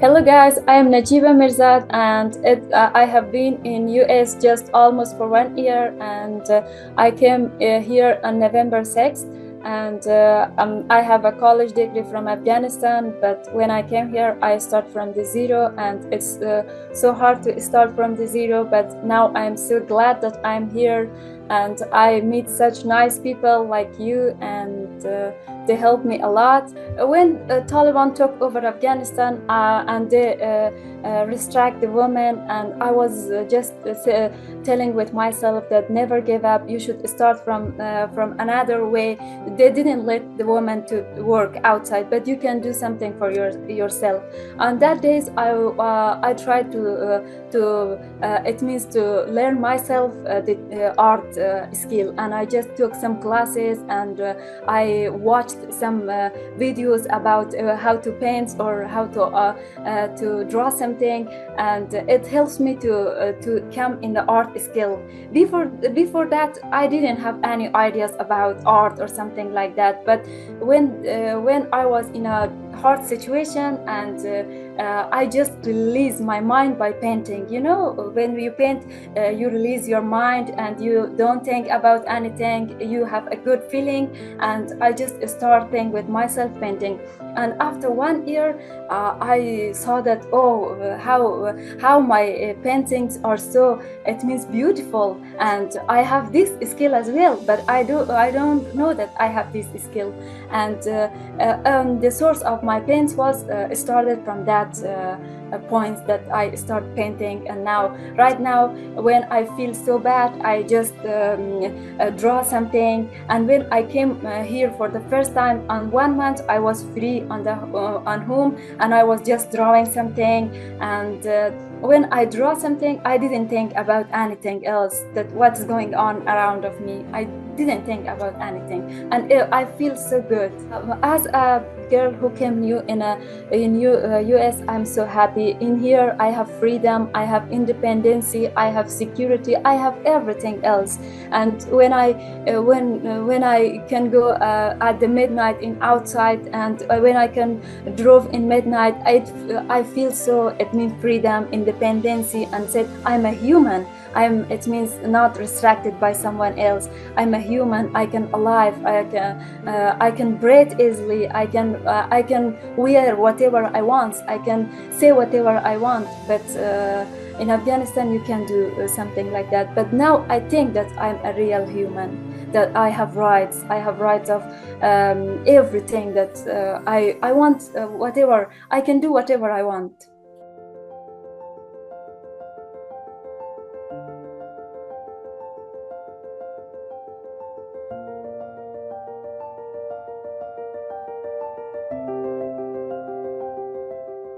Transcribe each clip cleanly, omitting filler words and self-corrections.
Hello guys, I am Najiba Mirzad and I have been in US just almost for 1 year and I came here on November 6th and I have a college degree from Afghanistan, but when I came here I start from the zero and it's so hard to start from the zero, but now I'm so glad that I'm here and I meet such nice people like you and they helped me a lot. When Taliban took over Afghanistan and they restrict the women, and I was just telling with myself that never give up, you should start from another way. They didn't let the woman to work outside, but you can do something for yourself. On that days I tried to it means to learn myself the art skill, and I just took some classes and I watched some videos about how to paint or how to draw something, and it helps me to come in the art skill. Before that I didn't have any ideas about art or something like that, but when I was in a hard situation and I just release my mind by painting. You know, when you paint you release your mind and you don't think about anything, you have a good feeling, and I just starting with myself painting. And after 1 year I saw that how my paintings are so, it means beautiful, and I have this skill as well, but I don't know that I have this skill. And the source of my paints was started from that points that I start painting. And now right now when I feel so bad I just draw something. And when I came here for the first time on 1 month I was free on home and I was just drawing something, and when I draw something I didn't think about anything else, that what's going on around of me. I didn't think about anything, and I feel so good. As a girl who came new in US, I'm so happy. In here I have freedom, I have independency, I have security, I have everything else. And when I can go at the midnight in outside, and when I can drove in midnight, I feel so, it means freedom, independency, and said I'm a human. It means not restricted by someone else. I'm a human. I can alive. I can breathe easily. I can wear whatever I want. I can say whatever I want. But in Afghanistan, you can do something like that. But now I think that I'm a real human. That I have rights. I have rights of everything. That I want whatever. I can do whatever I want.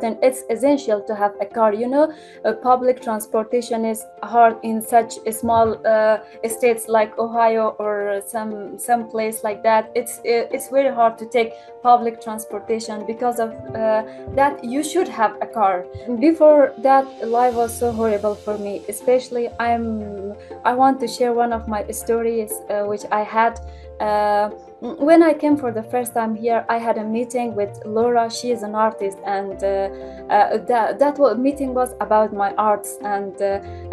Then it's essential to have a car. You know, public transportation is hard in such a small states like Ohio or some place like that. It's very hard to take public transportation. Because of that, you should have a car. Before that, life was so horrible for me. Especially, I want to share one of my stories which I had. When I came for the first time here, I had a meeting with Laura. She is an artist, and that meeting was about my arts. And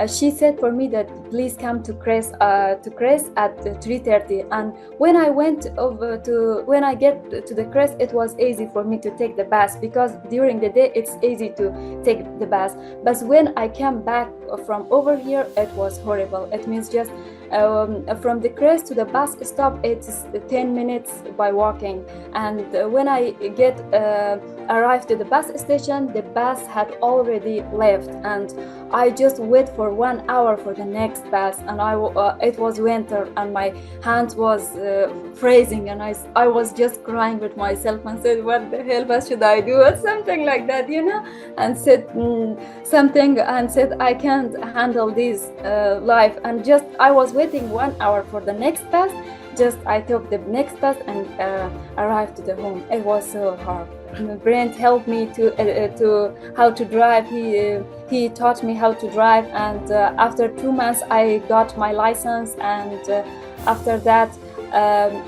she said for me that please come to Chris at 3:30. And when I when I get to the Chris, it was easy for me to take the bus, because during the day it's easy to take the bus. But when I came back from over here, it was horrible. It means just from the Crest to the bus stop, it's 10 minutes by walking. And when I arrived to the bus station, the bus had already left, and I just wait for 1 hour for the next bus. And it was winter and my hand was freezing, and I was just crying with myself and said, what the hell should I do, or something like that, you know, and said something and said I can't handle this life. And just I was waiting 1 hour for the next bus. Just I took the next bus and arrived to the home. It was so hard. Brent helped me to how to drive. He taught me how to drive, and after 2 months I got my license. And after that,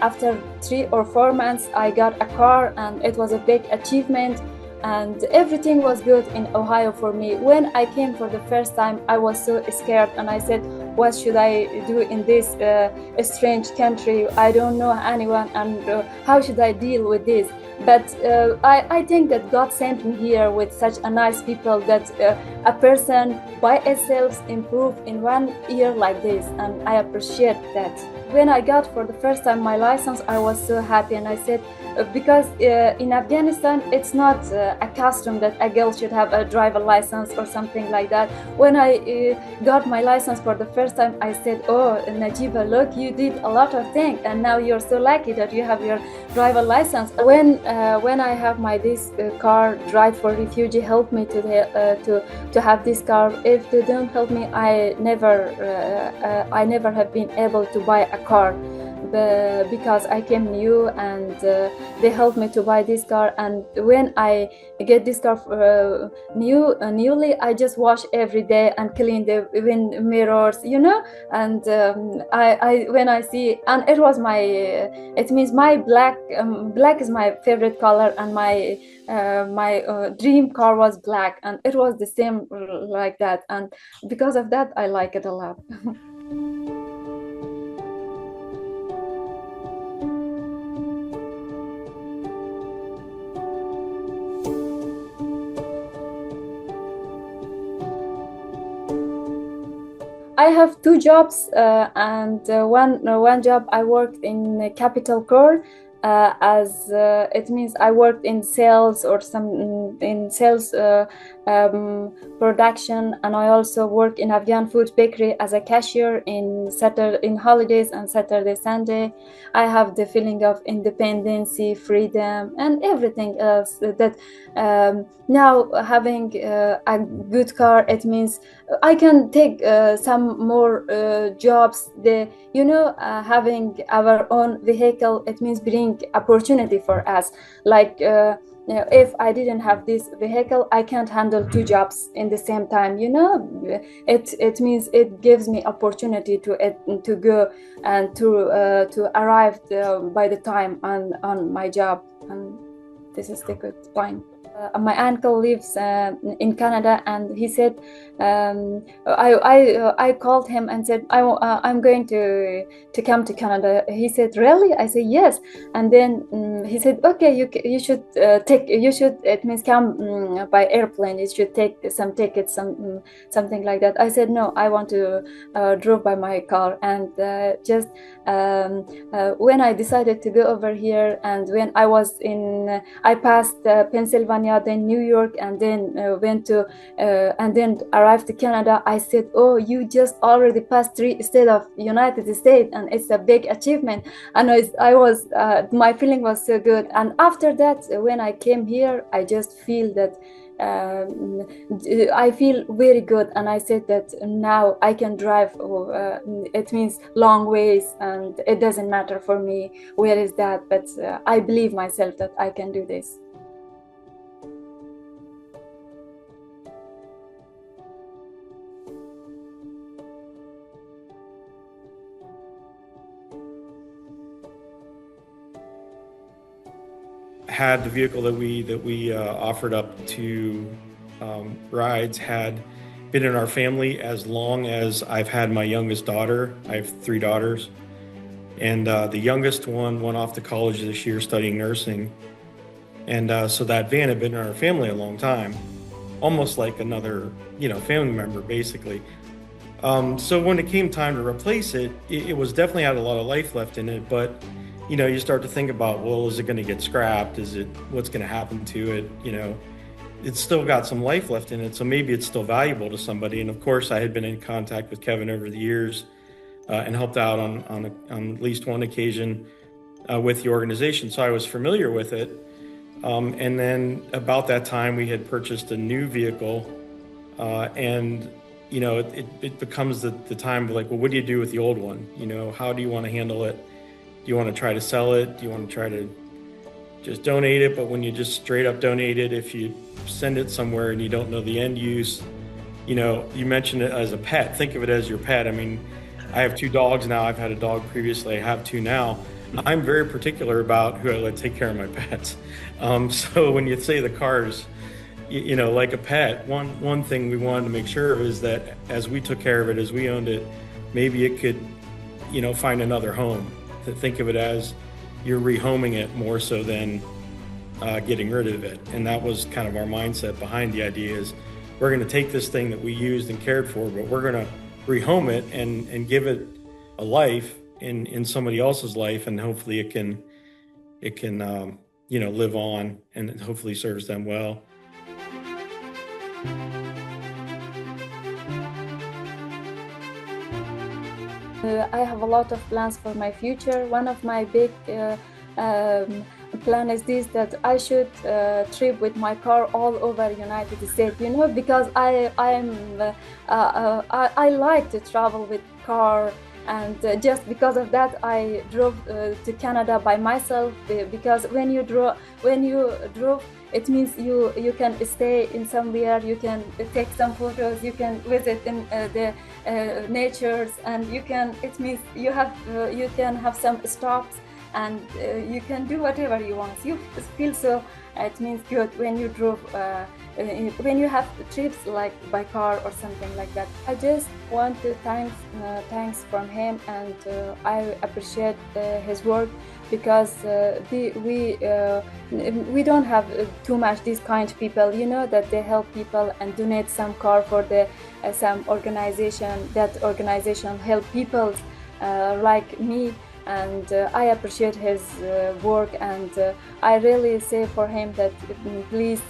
after 3 or 4 months, I got a car, and it was a big achievement. and everything was good in Ohio for me. When I came for the first time, I was so scared, and I said, what should I do in this strange country? I don't know anyone, and how should I deal with this? But I think that God sent me here with such a nice people, that a person by itself improve in 1 year like this, and I appreciate that. When I got for the first time my license, I was so happy, and I said, because in Afghanistan it's not a custom that a girl should have a driver license or something like that. When I got my license for the first time, I said, oh Najiba, look, you did a lot of things, and now you're so lucky that you have your driver license. When I have my this car, Drive for Refugee helped me to have this car. If they don't help me, I never have been able to buy a car, because I came new, and they helped me to buy this car. And when I get this car newly, I just wash every day and clean the wind mirrors, and I when I see, and it was my it means my black is my favorite color, and my dream car was black, and it was the same like that, and because of that I like it a lot. I have two jobs, and one job I worked in Capital Core, as it means I worked in sales, or some in sales production, and I also work in Afghan food bakery as a cashier in holidays and Saturday, Sunday. I have the feeling of independence, freedom, and everything else that now having a good car, it means I can take some more jobs. Having our own vehicle, it means bring opportunity for us. Like if I didn't have this vehicle, I can't handle two jobs in the same time. It means it gives me opportunity to go and to arrive by the time on my job, and this is the good point. My uncle lives in Canada, and he said, I called him and said, I'm going to come to Canada. He said, really? I said, yes. And then he said, okay, you should it means come by airplane. You should take some tickets, something like that. I said, no, I want to drive by my car. And just when I decided to go over here, and when I passed Pennsylvania, then New York, and then went to and then arrived to Canada, I said, oh, you just already passed 3 states of United States, and it's a big achievement. And I was my feeling was so good. And after that, when I came here, I just feel that I feel very good, and I said that now I can drive. It means long ways, and it doesn't matter for me where is that, but I believe myself that I can do this. Had the vehicle that we offered up to rides had been in our family as long as I've had my youngest daughter. I have 3 daughters, and the youngest one went off to college this year studying nursing, and so that van had been in our family a long time, almost like another family member basically. So when it came time to replace it, it was definitely had a lot of life left in it, but you start to think about, well, is it going to get scrapped? What's going to happen to it? It's still got some life left in it, so maybe it's still valuable to somebody. And of course, I had been in contact with Kevin over the years and helped out on at least one occasion with the organization, so I was familiar with it. And then about that time, we had purchased a new vehicle, and it becomes the time of like, well, what do you do with the old one? How do you want to handle it? Do you want to try to sell it? Do you want to try to just donate it? But when you just straight up donate it, if you send it somewhere and you don't know the end use, you mentioned it as a pet. Think of it as your pet. I mean, I have 2 dogs now. I've had a dog previously. I have 2 now. I'm very particular about who I let take care of my pets. So when you say the cars, you know, like a pet, one thing we wanted to make sure of is that as we took care of it, as we owned it, maybe it could, you know, find another home. To think of it as you're rehoming it more so than getting rid of it. And that was kind of our mindset behind the idea is we're going to take this thing that we used and cared for, but we're going to rehome it and give it a life in somebody else's life, and hopefully it can you know, live on and hopefully serves them well. I have a lot of plans for my future. One of my big plan is this, that I should trip with my car all over United States, you know, because I like to travel with car, and just because of that I drove to Canada by myself, because when you drove, it means you can stay in somewhere, you can take some photos, you can visit in the natures, and it means you can have some stops, and you can do whatever you want. You feel so, it means good when you drove when you have trips like by car or something like that. I just want to thanks from him, and I appreciate his work, because we don't have too much these kind of people, you know, that they help people and donate some car for the some organization. That organization help people like me, and I appreciate his work, and I really say for him that please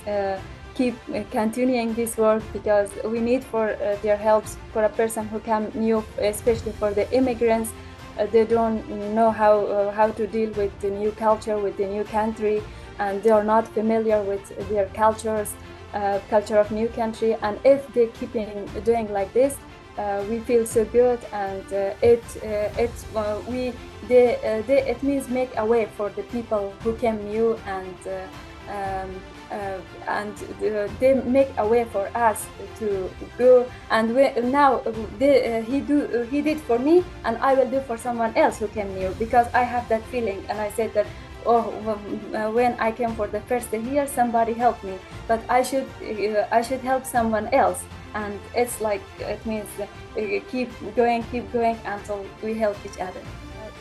keep continuing this work, because we need for their helps for a person who come new, especially for the immigrants. They don't know how to deal with the new culture, with the new country, and they are not familiar with their culture of new country. And if they keep doing like this, we feel so good, and it means make a way for the people who came new, and they make a way for us to go. And now he did for me, and I will do for someone else who came new, because I have that feeling. And I said that, oh, when I came for the first year, somebody helped me, but I should help someone else. And it's like, it means keep going until we help each other.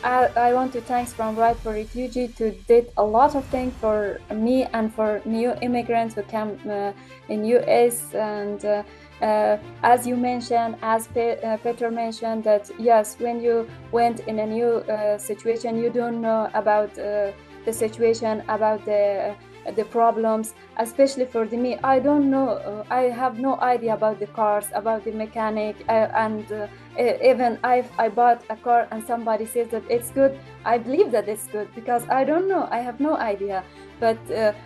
I want to thanks from Right for Refugee to did a lot of things for me and for new immigrants who come in US. And as you mentioned, as Peter mentioned, that yes, when you went in a new situation, you don't know about the situation, about the problems. Especially for me, I don't know, I have no idea about the cars, about the mechanic, and even I bought a car and somebody says that it's good, I believe that it's good, because I don't know, I have no idea. But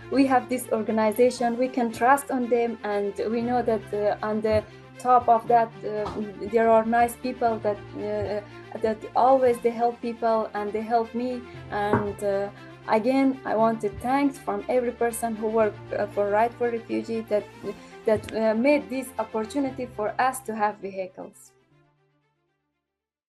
we have this organization, we can trust on them, and we know that on the top of that there are nice people that always they help people, and they help me. And again, I want to thank from every person who worked for Right for Refugee, that made this opportunity for us to have vehicles.